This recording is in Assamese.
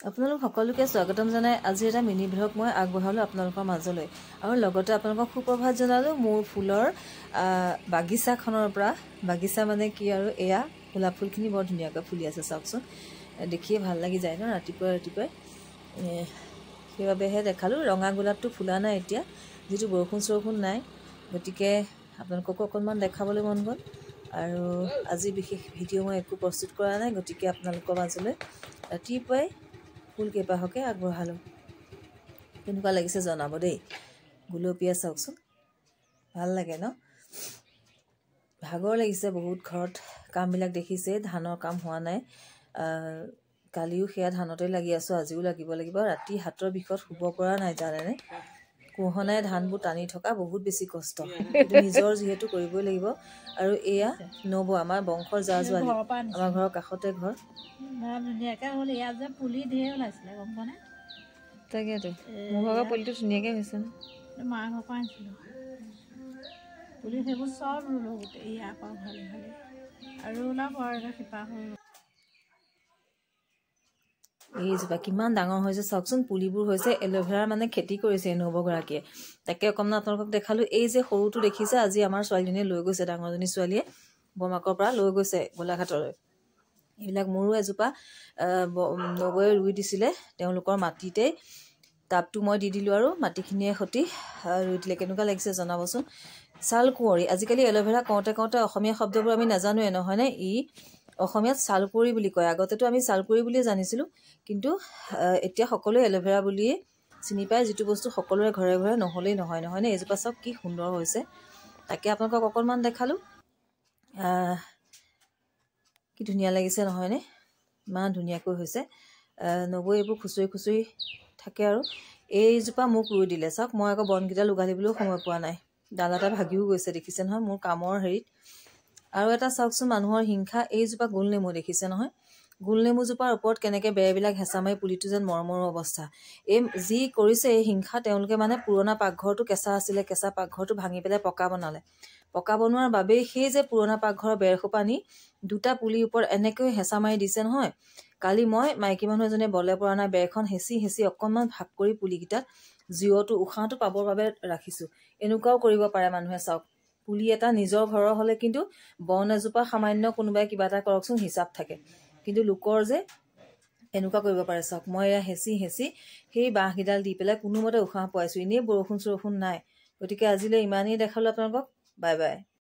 আপোনালোক সকলোকে স্বাগতম জনাই আজি এটা মিনি ব্লগ মই আগবঢ়ালোঁ আপোনালোকৰ মাজলৈ আৰু লগতে আপোনালোকক সুপ্ৰভাত জনালোঁ মোৰ ফুলৰ বাগিচাখনৰ পৰা। বাগিচা মানে কি আৰু এয়া গোলাপ ফুলখিনি বৰ ধুনীয়াকৈ ফুলি আছে চাওকচোন, দেখিয়ে ভাল লাগি যায় ন ৰাতিপুৱাই ৰাতিপুৱাই। সেইবাবেহে দেখালোঁ। ৰঙা গোলাপটো ফুলা নাই এতিয়া, যিটো বৰষুণ চৰষুণ নাই, গতিকে আপোনালোককো অকণমান দেখাবলৈ মন গ'ল। আৰু আজি বিশেষ ভিডিঅ' মই একো প্ৰস্তুত কৰা নাই, গতিকে আপোনালোকৰ মাজলৈ ৰাতিপুৱাই ফুল কেইপাহকে আগবঢ়ালোঁ। কেনেকুৱা লাগিছে জনাব দেই। গুলপীয়া চাওকচোন, ভাল লাগে ন। ভাগৰ লাগিছে বহুত, ঘৰত কামবিলাক দেখিছে, ধানৰ কাম হোৱা নাই। কালিও সেয়া ধানতে লাগি আছোঁ, আজিও লাগিব। ৰাতি হাতৰ বিষত শুব পৰা নাই জানেনে। কোহনাই ধানবোৰ টানি থকা বহুত বেছি কষ্ট, কিন্তু নিজৰ যিহেতু কৰিবই লাগিব। আৰু এয়া নব আমাৰ বংশৰ জা জোৱালী, আমাৰ ঘৰৰ কাষতে ঘৰ। ধুনীয়াকৈ হ'ল, ইয়াত যে পুলি ধেৰ ওলাইছিলে গম পোৱা নে। তাকেতো মোৰ ঘৰৰ পুলিটো ধুনীয়াকৈ হৈছে ন। মাৰ ঘৰৰ পৰা আনিছিলোঁ পুলি, সেইবোৰ চব ৰুলোঁ গোটেই ইয়াৰ পৰা ভালে ভালে। আৰু ওলাব আৰু শিপা হ'ল। এইজোপা কিমান ডাঙৰ হৈছে চাওকচোন, পুলিবোৰ হৈছে এল'ভেৰাৰ মানে খেতি কৰিছে নবগৰাকীয়ে। তাকে অকণমান আপোনালোকক দেখালোঁ। এই যে সৰুটো দেখিছে, আজি আমাৰ ছোৱালীজনীয়ে লৈ গৈছে, ডাঙৰজনী ছোৱালীয়ে বৰমাকৰ পৰা লৈ গৈছে গোলাঘাটলৈ। এইবিলাক মোৰো এজোপা নবৌয়ে ৰুই দিছিলে তেওঁলোকৰ মাটিতেই। টাবটো মই দি দিলোঁ আৰু মাটিখিনিয়ে সৈতে ৰুই দিলে। কেনেকুৱা লাগিছে জনাবচোন। ছাল কোঁৱৰী, আজিকালি এল'ভেৰা কওঁতে কওঁতে অসমীয়া শব্দবোৰ আমি নাজানোৱে নহয়নে। অসমীয়াত ছালকুঁৱৰী বুলি কয়, আগতেতো আমি ছালকুঁৱৰী বুলিয়ে জানিছিলোঁ, কিন্তু এতিয়া সকলোৱে এল'ভেৰা বুলিয়ে চিনি পায়, যিটো বস্তু সকলোৰে ঘৰে ঘৰে নহ'লেই নহয়নে। এইজোপা চাওক কি সুন্দৰ হৈছে, তাকে আপোনালোকক অকণমান দেখালোঁ। কি ধুনীয়া লাগিছে নহয়নে, ইমান ধুনীয়াকৈ হৈছে। নবৌ এইবোৰ খুচৰি খুচৰি থাকে। আৰু এইজোপা মোক ৰুই দিলে চাওক, মই আকৌ বনকেইডাল উঘালিবলৈও সময় পোৱা নাই, ডাল এটা ভাগিও গৈছে দেখিছে নহয় মোৰ কামৰ হেৰিত। আৰু এটা চাওকচোন মানুহৰ হিংসা, এইজোপা গোলনেমু দেখিছে নহয়। গোলনেমুজোপাৰ ওপৰত কেনেকৈ বেৰবিলাক হেঁচা মাৰি পুলিটো যেন মৰমৰো অৱস্থা। যি কৰিছে এই হিংসা, তেওঁলোকে মানে পুৰণা পাকঘৰটো কেঁচা আছিলে, কেঁচা পাকঘৰটো ভাঙি পেলাই পকা বনালে। পকা বনোৱাৰ বাবেই সেই যে পুৰণা পাকঘৰৰ বেৰসোপা নি দুটা পুলিৰ ওপৰত এনেকৈ হেঁচা মাৰি দিছে নহয়। কালি মই মাইকী মানুহ এজনীয়ে বলে পৰা নাই, বেৰখন হেঁচি হেঁচি অকণমান ভাগ কৰি পুলিকেইটাত জিৰটো উশাহটো পাবৰ বাবে ৰাখিছোঁ। এনেকুৱাও কৰিব পাৰে মানুহে চাওক। পুলি এটা নিজৰ ঘৰৰ হ'লে কিন্তু বন এজোপা সামান্য কোনোবাই কিবা এটা কৰকচোন হিচাপ থাকে, কিন্তু লোকৰ যে এনেকুৱা কৰিব পাৰে চাওক। মই এয়া হেঁচি হেঁচি সেই বাঁহকেইডাল দি পেলাই কোনোমতে উশাহ পোৱাইছোঁ, এনেই বৰষুণ চৰষুণ নাই। গতিকে আজিলৈ ইমানেই দেখালোঁ আপোনালোকক। Bye bye.